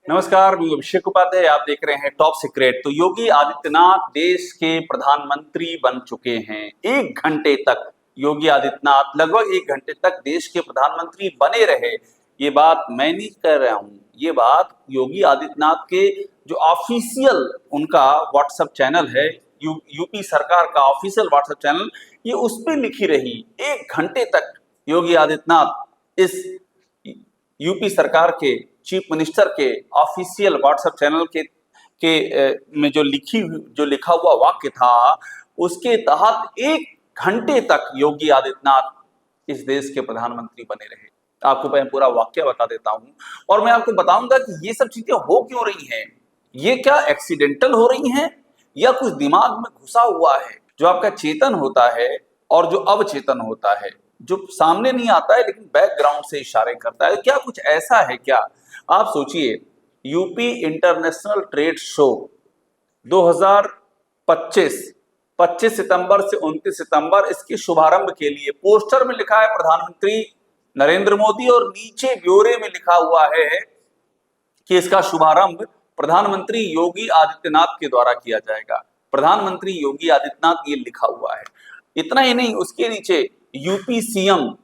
नमस्कार, मैं अभिषेक उपाध्याय। आप देख रहे हैं टॉप सीक्रेट। तो योगी आदित्यनाथ देश के प्रधानमंत्री बन चुके हैं। 1 घंटे तक योगी आदित्यनाथ लगभग 1 घंटे तक देश के प्रधानमंत्री बने रहे। ये बात मैं नहीं कह रहा हूं, ये बात योगी आदित्यनाथ के जो ऑफिशियल उनका व्हाट्सएप चैनल है, यूपी सरकार का ऑफिशियल व्हाट्सएप चैनल, ये उस पर लिखी रही। 1 घंटे तक योगी आदित्यनाथ इस यूपी सरकार के चीफ मिनिस्टर के ऑफिशियल व्हाट्सएप चैनल में जो लिखा हुआ वाक्य था, उसके तहत 1 घंटे तक योगी आदित्यनाथ इस देश के प्रधानमंत्री बने रहे। आपको मैं पूरा वाक्य बता देता हूं और मैं आपको बताऊंगा कि ये सब चीजें हो क्यों रही हैं। ये क्या एक्सीडेंटल हो रही हैं या कुछ दिमाग में घुसा हुआ है? जो आपका चेतन होता है और जो अवचेतन होता है, जो सामने नहीं आता है लेकिन बैकग्राउंड से इशारे करता है, क्या कुछ ऐसा है क्या? आप सोचिए, यूपी इंटरनेशनल ट्रेड शो 2025 25 सितंबर से 29 सितंबर, इसके शुभारंभ के लिए पोस्टर में लिखा है प्रधानमंत्री नरेंद्र मोदी और नीचे ब्यौरे में लिखा हुआ है कि इसका शुभारंभ प्रधानमंत्री योगी आदित्यनाथ के द्वारा किया जाएगा। प्रधानमंत्री योगी आदित्यनाथ ये लिखा हुआ है। इतना ही नहीं, उसके नीचे यूपी सीएम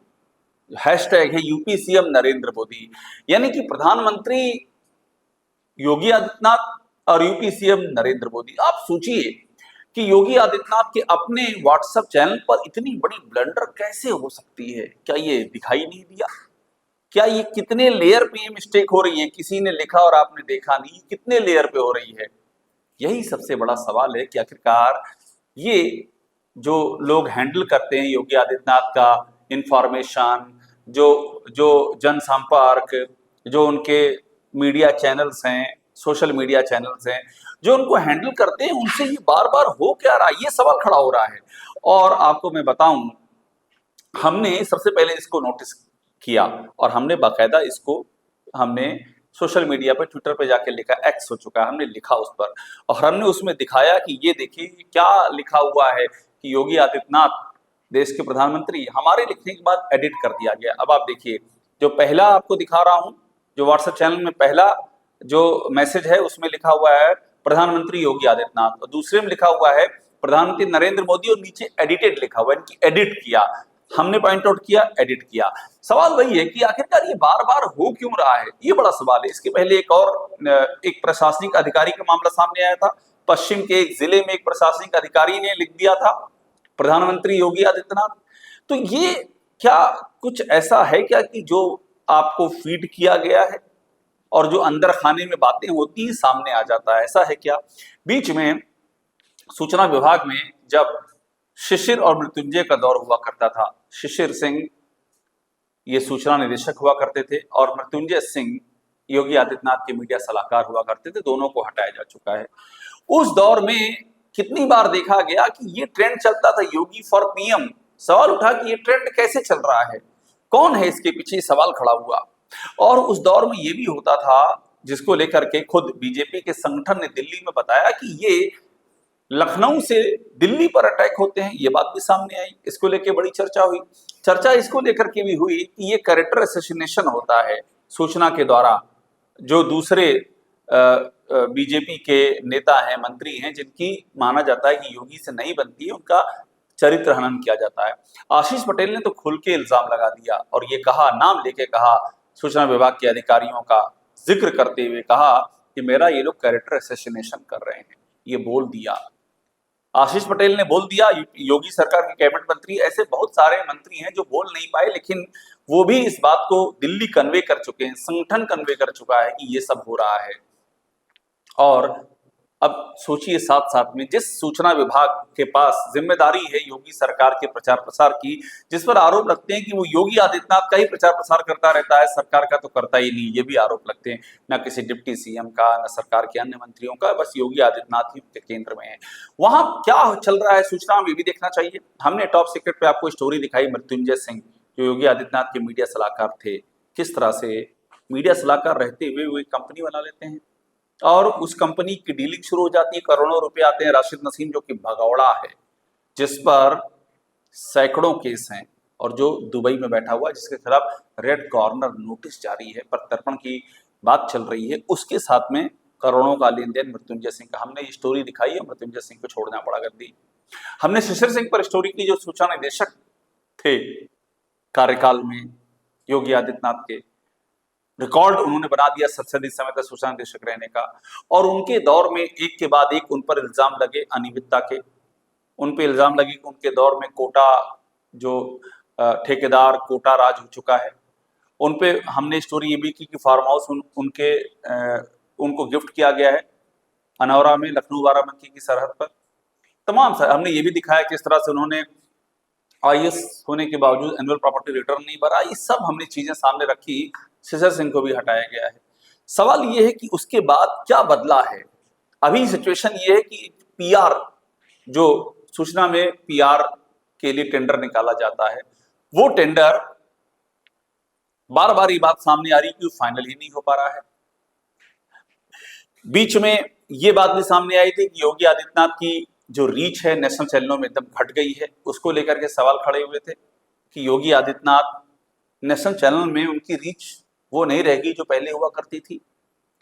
हैशटैग है, यूपी सीएम नरेंद्र मोदी। यानी कि प्रधानमंत्री योगी आदित्यनाथ और यूपी सीएम नरेंद्र मोदी। आप सोचिए कि योगी आदित्यनाथ के अपने व्हाट्सएप चैनल पर इतनी बड़ी ब्लंडर कैसे हो सकती है? क्या ये दिखाई नहीं दिया? क्या ये कितने लेयर पे ये मिस्टेक हो रही है? किसी ने लिखा और आपने देखा नहीं, कितने लेयर पे हो रही है? यही सबसे बड़ा सवाल है कि आखिरकार ये जो लोग हैंडल करते हैं योगी आदित्यनाथ का इंफॉर्मेशन, जो जो जनसंपर्क, जो उनके मीडिया चैनल्स हैं, सोशल मीडिया चैनल्स हैं, जो उनको हैंडल करते हैं, उनसे ये बार बार हो क्या रहा है, ये सवाल खड़ा हो रहा है। और आपको मैं बताऊं, हमने सबसे पहले इसको नोटिस किया और हमने बाकायदा इसको हमने सोशल मीडिया पे, ट्विटर पे जाके लिखा, एक्स हो चुका है, हमने लिखा उस पर और हमने उसमें दिखाया कि ये देखिए क्या लिखा हुआ है कि योगी आदित्यनाथ देश के प्रधानमंत्री। हमारे लिखने के बाद एडिट कर दिया गया। अब आप देखिए, जो पहला आपको दिखा रहा हूं, जो व्हाट्सएप चैनल में पहला जो मैसेज है उसमें लिखा हुआ है प्रधानमंत्री योगी आदित्यनाथ और दूसरे में लिखा हुआ है प्रधानमंत्री नरेंद्र मोदी और नीचे एडिटेड लिखा हुआ है। इनकी एडिट किया, हमने पॉइंट आउट किया, एडिट किया। सवाल वही है कि आखिरकार ये बार बार हो क्यों रहा है? ये बड़ा सवाल है। इसके पहले एक प्रशासनिक अधिकारी का मामला सामने आया था। पश्चिम के एक जिले में एक प्रशासनिक अधिकारी ने लिख दिया था प्रधानमंत्री योगी आदित्यनाथ। तो ये क्या कुछ ऐसा है क्या कि जो आपको फीड किया गया है और जो अंदर खाने में बातें होती हैं सामने आ जाता है? ऐसा है क्या? बीच में सूचना विभाग में जब शिशिर और मृत्युंजय का दौर हुआ करता था, शिशिर सिंह ये सूचना निदेशक हुआ करते थे और मृत्युंजय सिंह योगी आदित्यनाथ के मीडिया सलाहकार हुआ करते थे। दोनों को हटाया जा चुका है। उस दौर में कितनी बार देखा गया कि ये ट्रेंड चलता था, योगी फॉर पीएम। सवाल उठा कि ये ट्रेंड कैसे चल रहा है, कौन है इसके पीछे? सवाल खड़ा हुआ। और उस दौर में ये भी होता था, जिसको लेकर के खुद बीजेपी के संगठन ने दिल्ली में बताया कि ये लखनऊ से दिल्ली पर अटैक होते हैं। ये बात भी सामने आई, इसको लेकर बड़ी चर्चा हुई। चर्चा इसको लेकर के भी हुई कि ये कैरेक्टर असैसिनेशन होता है सूचना के द्वारा। जो दूसरे बीजेपी के नेता हैं, मंत्री हैं, जिनकी माना जाता है कि योगी से नहीं बनती है, उनका चरित्र हनन किया जाता है। आशीष पटेल ने तो खुल के इल्जाम लगा दिया और ये कहा, नाम लेके कहा, सूचना विभाग के अधिकारियों का जिक्र करते हुए कहा कि मेरा ये लोग कैरेक्टर असैसिनेशन कर रहे हैं। ये बोल दिया, आशीष पटेल ने बोल दिया। योगी सरकार के कैबिनेट मंत्री, ऐसे बहुत सारे मंत्री हैं जो बोल नहीं पाए, लेकिन वो भी इस बात को दिल्ली कन्वे कर चुके हैं, संगठन कन्वे कर चुका है कि ये सब हो रहा है। और अब सोचिए, साथ साथ में जिस सूचना विभाग के पास जिम्मेदारी है योगी सरकार के प्रचार प्रसार की, जिस पर आरोप लगते हैं कि वो योगी आदित्यनाथ का ही प्रचार प्रसार करता रहता है, सरकार का तो करता ही नहीं, ये भी आरोप लगते हैं। न किसी डिप्टी सीएम का, न सरकार के अन्य मंत्रियों का, बस योगी आदित्यनाथ ही उनके केंद्र में है। वहां क्या चल रहा है सूचना में ये भी देखना चाहिए। हमने टॉप सीक्रेट पे आपको स्टोरी दिखाई, मृत्युंजय सिंह जो योगी आदित्यनाथ के मीडिया सलाहकार थे, किस तरह से मीडिया सलाहकार रहते हुए वो एक कंपनी बना लेते हैं और उस कंपनी की डीलिंग शुरू हो जाती है, करोड़ों रुपए आते हैं। राशिद नसीम जो कि भगौड़ा है, जिस पर सैकड़ों केस हैं और जो दुबई में बैठा हुआ है, जिसके खिलाफ रेड कॉर्नर नोटिस जारी है, प्रत्यर्पण की बात चल रही है, उसके साथ में करोड़ों का लेन देन मृत्युंजय सिंह का। हमने ये स्टोरी दिखाई है, मृत्युंजय सिंह को छोड़ना पड़ा गद्दी। हमने शिशिर सिंह पर स्टोरी की, जो सूचना निदेशक थे कार्यकाल में योगी आदित्यनाथ के, रिकॉर्ड उन्होंने बना दिया सबसे अधिक समय तक सूचना निदेशक रहने का, और उनके दौर में एक के बाद एक उन पर इल्जाम लगे अनियमितता के। उन पे इल्जाम लगे कि उनके दौर में कोटा, जो ठेकेदार कोटा राज हो चुका है, उन पे हमने स्टोरी ये भी की कि फार्म हाउस उनको गिफ्ट किया गया है अनौरा में, लखनऊ बाराबंकी की सरहद पर। तमाम हमने ये भी दिखाया किस तरह से उन्होंने आईएएस होने के बावजूद एनुअल प्रॉपर्टी रिटर्न नहीं भरा। ये सब हमने चीजें सामने रखी। शिशिर सिंह को भी हटाया गया है। सवाल ये है कि उसके बाद क्या बदला है। अभी सिचुएशन ये है कि पीआर, जो सूचना में पीआर के लिए टेंडर निकाला जाता है, वो टेंडर बार बार ये बात सामने आ रही है कि फाइनल ही नहीं हो पा रहा है। बीच में ये बात भी सामने आई थी कि योगी आदित्यनाथ की जो रीच है नेशनल चैनलों में एकदम घट गई है। उसको लेकर के सवाल खड़े हुए थे कि योगी आदित्यनाथ नेशनल चैनल में उनकी रीच वो नहीं रहेगी जो पहले हुआ करती थी।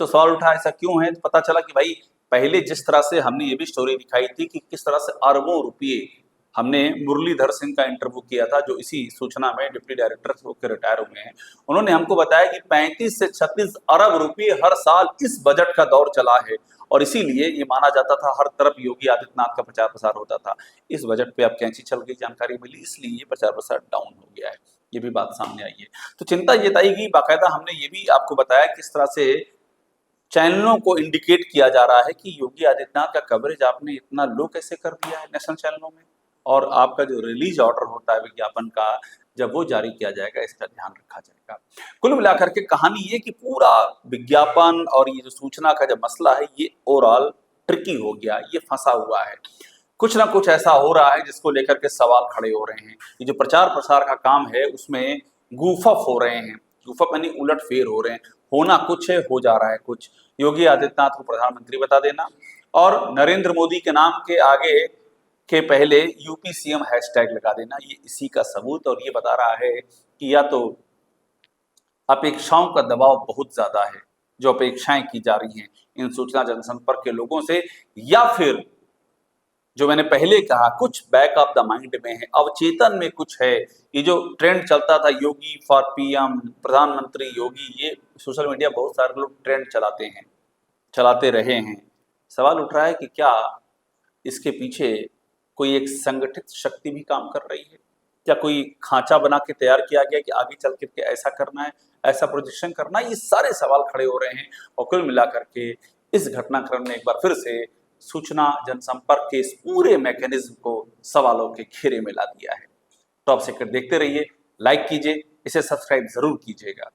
तो सवाल उठा ऐसा क्यों है। तो पता चला कि भाई पहले जिस तरह से हमने ये भी स्टोरी दिखाई थी कि किस तरह से अरबों रुपये, हमने मुरलीधर सिंह का इंटरव्यू किया था जो इसी सूचना में डिप्टी डायरेक्टर होकर रिटायर हुए हैं। उन्होंने हमको बताया कि 35 से 36 अरब रुपये हर साल इस बजट का दौर चला है, और इसीलिए ये माना जाता था हर तरफ योगी आदित्यनाथ का प्रचार प्रसार होता था। इस बजट पे अब कैंची चल गई, जानकारी मिली, इसलिए ये प्रचार प्रसार डाउन हो गया है। ये भी बात सामने आई है। तो चिंता ये जताई गई, बाकायदा हमने ये भी आपको बताया किस तरह से चैनलों को इंडिकेट किया जा रहा है कि योगी आदित्यनाथ का कवरेज आपने इतना लो कैसे कर दिया है नेशनल चैनलों में, और आपका जो रिलीज ऑर्डर होता है विज्ञापन का, जब वो जारी किया जाएगा इसका ध्यान रखा जाएगा। कुल मिलाकर के कहानी ये कि पूरा विज्ञापन और ये जो सूचना का जो मसला है ये ओवरऑल ट्रिकी हो गया, ये फंसा हुआ है। कुछ ना कुछ ऐसा हो रहा है जिसको लेकर के सवाल खड़े हो रहे हैं। ये जो प्रचार प्रसार का काम है उसमें गूफअप हो रहे हैं, गूफअप यानी उलट फेर हो रहे हैं। होना कुछ है, हो जा रहा है कुछ। योगी आदित्यनाथ को प्रधानमंत्री बता देना और नरेंद्र मोदी के नाम के आगे के पहले यूपी सीएम हैशटैग लगा देना, ये इसी का सबूत और ये बता रहा है कि या तो अपेक्षाओं का दबाव बहुत ज्यादा है, जो अपेक्षाएं की जा रही हैं इन सूचना जनसंपर्क के लोगों से, या फिर जो मैंने पहले कहा कुछ बैक ऑफ द माइंड में है, अवचेतन में कुछ है। ये जो ट्रेंड चलता था योगी फॉर पीएम, प्रधानमंत्री योगी, ये सोशल मीडिया बहुत सारे लोग ट्रेंड चलाते हैं, चलाते रहे हैं। सवाल उठ रहा है कि क्या इसके पीछे कोई एक संगठित शक्ति भी काम कर रही है, क्या कोई खांचा बना के तैयार किया गया कि आगे चल करके ऐसा करना है, ऐसा प्रोजेक्शन करना है। ये सारे सवाल खड़े हो रहे हैं और कुल मिलाकर के इस घटनाक्रम ने एक बार फिर से सूचना जनसंपर्क के इस पूरे मैकेनिज्म को सवालों के घेरे में ला दिया है। टॉप सीक्रेट देखते रहिए, लाइक कीजिए, इसे सब्सक्राइब जरूर कीजिएगा।